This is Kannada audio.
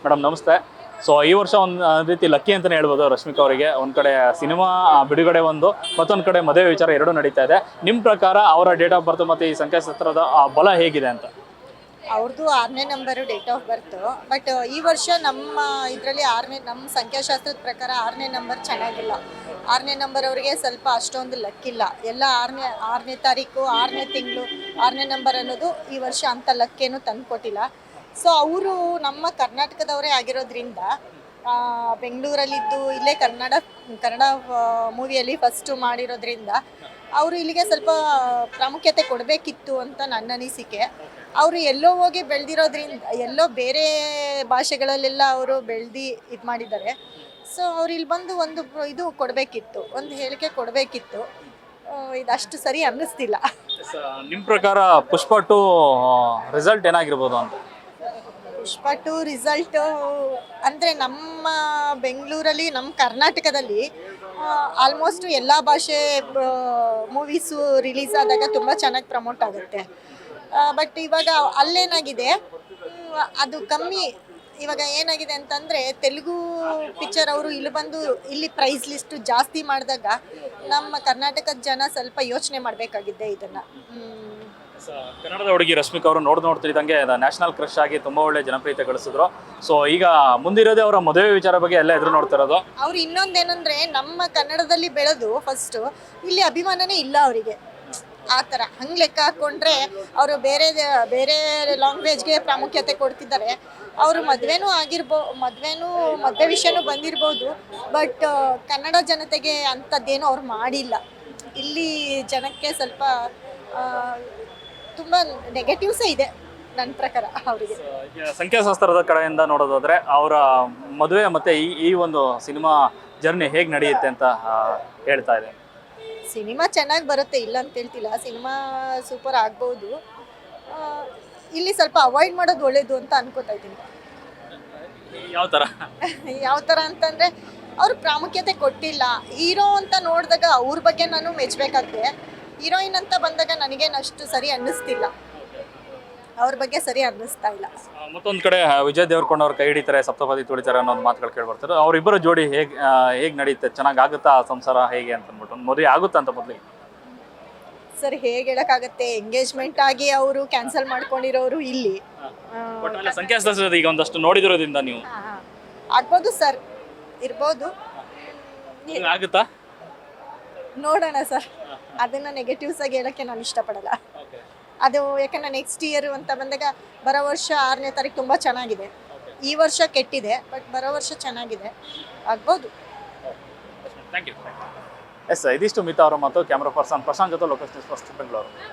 ಮೇಡಮ್ ನಮಸ್ತೆ. ಸೊ ಈ ವರ್ಷ ಒಂದು ರೀತಿ ಲಕ್ಕಿ ಅಂತಲೇ ಹೇಳ್ಬೋದು ರಶ್ಮಿಕಾ ಅವರಿಗೆ. ಒಂದು ಕಡೆ ಸಿನಿಮಾ ಬಿಡುಗಡೆ ಮತ್ತೊಂದು ಕಡೆ ಮದುವೆ ವಿಚಾರ ಎರಡೂ ನಡೀತಾ ಇದೆ. ನಿಮ್ಮ ಪ್ರಕಾರ ಅವರ ಡೇಟ್ ಆಫ್ ಬರ್ತ್ ಮತ್ತು ಈ ಸಂಖ್ಯಾಶಾಸ್ತ್ರದ ಬಲ ಹೇಗಿದೆ ಅಂತ? ಅವ್ರದ್ದು 6ನೇ number date of birth. But ಈ ವರ್ಷ ನಮ್ಮ ಇದರಲ್ಲಿ ನಮ್ಮ ಸಂಖ್ಯಾಶಾಸ್ತ್ರದ ಪ್ರಕಾರ 6ನೇ ನಂಬರ್ ಚೆನ್ನಾಗಿಲ್ಲ. 6ನೇ ನಂಬರ್ ಅವರಿಗೆ ಸ್ವಲ್ಪ ಅಷ್ಟೊಂದು ಲಕ್ಕಿಲ್ಲ. ಎಲ್ಲ ಆರನೇ ತಾರೀಕು 6ನೇ ತಿಂಗಳು 6ನೇ ನಂಬರ್ ಅನ್ನೋದು ಈ ವರ್ಷ ಅಂಥ ಲಕ್ಕೇನು ತಂದುಕೊಟ್ಟಿಲ್ಲ. ಸೊ ಅವರು ನಮ್ಮ ಕರ್ನಾಟಕದವರೇ ಆಗಿರೋದ್ರಿಂದ ಬೆಂಗಳೂರಲ್ಲಿದ್ದು ಇಲ್ಲೇ ಕನ್ನಡ ಮೂವಿಯಲ್ಲಿ ಫಸ್ಟು ಮಾಡಿರೋದ್ರಿಂದ ಅವರು ಇಲ್ಲಿಗೆ ಸ್ವಲ್ಪ ಪ್ರಾಮುಖ್ಯತೆ ಕೊಡಬೇಕಿತ್ತು ಅಂತ ನನ್ನ ಅನಿಸಿಕೆ. ಅವರು ಎಲ್ಲೋ ಹೋಗಿ ಬೆಳೆದಿರೋದ್ರಿಂದ ಎಲ್ಲೋ ಬೇರೆ ಭಾಷೆಗಳಲ್ಲೆಲ್ಲ ಅವರು ಬೆಳೆದು ಇದು ಮಾಡಿದ್ದಾರೆ. ಸೊ ಅವ್ರು ಇಲ್ಲಿ ಬಂದು ಇದು ಕೊಡಬೇಕಿತ್ತು, ಒಂದು ಹೇಳಿಕೆ ಕೊಡಬೇಕಿತ್ತು. ಇದಷ್ಟು ಸರಿ ಅನ್ನಿಸ್ತಿಲ್ಲ. ನಿಮ್ಮ ಪ್ರಕಾರ ಪುಷ್ಪ 2 ರಿಸಲ್ಟ್ ಏನಾಗಿರ್ಬೋದು ಅಂತ? ಪುಷ್ಪ 2 ರಿಸಲ್ಟು ಅಂದರೆ ನಮ್ಮ ಬೆಂಗಳೂರಲ್ಲಿ ನಮ್ಮ ಕರ್ನಾಟಕದಲ್ಲಿ ಆಲ್ಮೋಸ್ಟ್ ಎಲ್ಲ ಭಾಷೆ ಮೂವೀಸು ರಿಲೀಸ್ ಆದಾಗ ತುಂಬ ಚೆನ್ನಾಗಿ ಪ್ರಮೋಟ್ ಆಗುತ್ತೆ. ಬಟ್ ಇವಾಗ ಅಲ್ಲೇನಾಗಿದೆ, ಅದು ಕಮ್ಮಿ. ಇವಾಗ ಏನಾಗಿದೆ ಅಂತಂದರೆ ತೆಲುಗು ಪಿಕ್ಚರ್ ಅವರು ಇಲ್ಲಿ ಪ್ರೈಸ್ ಲಿಸ್ಟು ಜಾಸ್ತಿ ಮಾಡಿದಾಗ ನಮ್ಮ ಕರ್ನಾಟಕದ ಜನ ಸ್ವಲ್ಪ ಯೋಚನೆ ಮಾಡಬೇಕಾಗಿದೆ ಇದನ್ನು. ಕನ್ನಡದ ಹುಡುಗಿ ರಶ್ಮಿಕಾ ಅವರು ನೋಡ್ತಿದ್ದಂಗೆ ನ್ಯಾಷನಲ್ ಕ್ರಶ್ ಆಗಿ ತುಂಬ ಒಳ್ಳೆ ಜನಪ್ರಿಯತೆ ಗಳಿಸಿದ್ರು. ಸೊ ಈಗ ಮುಂದಿರೋದೇ ಅವರ ಮದುವೆ ವಿಚಾರ ಬಗ್ಗೆ ಎಲ್ಲ ಎದುರು ನೋಡ್ತಿರೋದು. ಅವ್ರು ಇನ್ನೊಂದೇನೆಂದರೆ ನಮ್ಮ ಕನ್ನಡದಲ್ಲಿ ಬೆಳೆದು ಫಸ್ಟು ಇಲ್ಲಿ ಅಭಿಮಾನನೇ ಇಲ್ಲ ಅವರಿಗೆ. ಆ ಥರ ಹಂಗೆ ಲೆಕ್ಕ ಹಾಕ್ಕೊಂಡ್ರೆ ಅವರು ಬೇರೆ ಲ್ಯಾಂಗ್ವೇಜ್ಗೆ ಪ್ರಾಮುಖ್ಯತೆ ಕೊಡ್ತಿದ್ದಾರೆ. ಅವರು ಮದುವೆ ವಿಷಯನೂ ಬಂದಿರ್ಬೋದು. ಬಟ್ ಕನ್ನಡ ಜನತೆಗೆ ಅಂಥದ್ದೇನೂ ಅವ್ರು ಮಾಡಿಲ್ಲ. ಇಲ್ಲಿ ಜನಕ್ಕೆ ಸ್ವಲ್ಪ ತುಂಬ ನೆಗೆಟಿವ್ಸೇ ಇದೆ ನನ್ನ ಪ್ರಕಾರ ಅವರಿಗೆ. ಸಂಖ್ಯಾಶಾಸ್ತ್ರದ ಕಡೆಯಿಂದ ನೋಡೋದಾದ್ರೆ ಅವರ ಮದುವೆ ಮತ್ತು ಈ ಒಂದು ಸಿನಿಮಾ ಜರ್ನಿ ಹೇಗೆ ನಡೆಯುತ್ತೆ ಅಂತ ಹೇಳ್ತಾ ಇದೆ. ಸಿನಿಮಾ ಚೆನ್ನಾಗಿ ಬರುತ್ತೆ, ಇಲ್ಲ ಅಂತ ಹೇಳ್ತಿಲ್ಲ. ಸಿನಿಮಾ ಸೂಪರ್ ಆಗ್ಬೋದು. ಇಲ್ಲಿ ಸ್ವಲ್ಪ ಅವಾಯ್ಡ್ ಮಾಡೋದು ಒಳ್ಳೇದು ಅಂತ ಅನ್ಕೋತಾ ಇದ್ದೀನಿ. ಯಾವ ಥರ ಅಂತಂದರೆ ಅವ್ರು ಪ್ರಾಮುಖ್ಯತೆ ಕೊಟ್ಟಿಲ್ಲ. ಹೀರೋ ಅಂತ ನೋಡಿದಾಗ ಅವ್ರ ಬಗ್ಗೆ ನಾನು ಮೆಚ್ಚಬೇಕಾದ್ರೆ, ಹೀರೋಯಿನ್ ಅಂತ ಬಂದಾಗ ನನಗೇನು ಅಷ್ಟು ಸರಿ ಅನ್ನಿಸ್ತಿಲ್ಲ. ಅವ್ರ ಬಗ್ಗೆ ಸರಿ ಅನ್ನಿಸ್ತಾ ಇಲ್ಲ. ಮತ್ತೊಂದು ಕಡೆ ವಿಜಯ್ ದೇವರಕೊಂಡ ಅವ್ರ ಕೈ ಹಿಡಿತಾರೆ, ಸಪ್ತಪದಿ ತುಳಿತಾರೆ ಅನ್ನೋ ಒಂದು ಮಾತುಗಳು ಕೇಳ್ಬರ್ತಾರೆ. ಅವರಿಬ್ಬರ ಜೋಡಿ ಹೇಗೆ ನಡೆಯುತ್ತೆ, ಚೆನ್ನಾಗಿ ಆಗುತ್ತಾ ಸಂಸಾರ ಹೇಗೆ ಅಂತ ಅಂದ್ಬಿಟ್ಟು? ಒಂದು ಮದುವೆ ಆಗುತ್ತಾ ಅಂತ ಮೊದಲಿಗೆ ಸರ್ ಹೇಗೆ ಹೇಳೋಕ್ಕಾಗತ್ತೆ? ಎಂಗೇಜ್ಮೆಂಟ್ ಆಗಿ ಅವರು ಕ್ಯಾನ್ಸಲ್ ಮಾಡ್ಕೊಂಡಿರೋರು ಇಲ್ಲಿ. ಸಂಖ್ಯಾಶಾಸ್ತ್ರದ ಈಗ ಒಂದಷ್ಟು ನೋಡಿದಿರೋದ್ರಿಂದ ನೀವು ಆಗ್ಬೋದು ಸರ್, ಇರ್ಬೋದು. ಆಗುತ್ತಾ ನೋಡೋಣ ಸರ್. ಅದನ್ನು ನೆಗೆಟಿವ್ಸ್ ಆಗಿ ಹೇಳೋಕ್ಕೆ ನಾನು ಇಷ್ಟಪಡಲ್ಲ. ಅದು ಯಾಕಂದರೆ ನೆಕ್ಸ್ಟ್ ಇಯರ್ ಅಂತ ಬಂದಾಗ ಬರೋ ವರ್ಷ 6ನೇ ತಾರೀಕು ತುಂಬ ಚೆನ್ನಾಗಿದೆ. ಈ ವರ್ಷ ಕೆಟ್ಟಿದೆ, ಬಟ್ ಬರೋ ವರ್ಷ ಚೆನ್ನಾಗಿದೆ, ಆಗ್ಬೋದು. Thank you. ಎಸ್, ಇದಿಷ್ಟು ಮಿತಾ ಅವರ ಮಾತು. ಕ್ಯಾಮ್ರಾ ಪರ್ಸನ್ ಪ್ರಶಾಂತ್ ಜೊತೆ ಲೋಕೇಶ್ ನ್ಯೂಸ್ ಫಸ್ಟ್ ಬೆಂಗಳೂರು.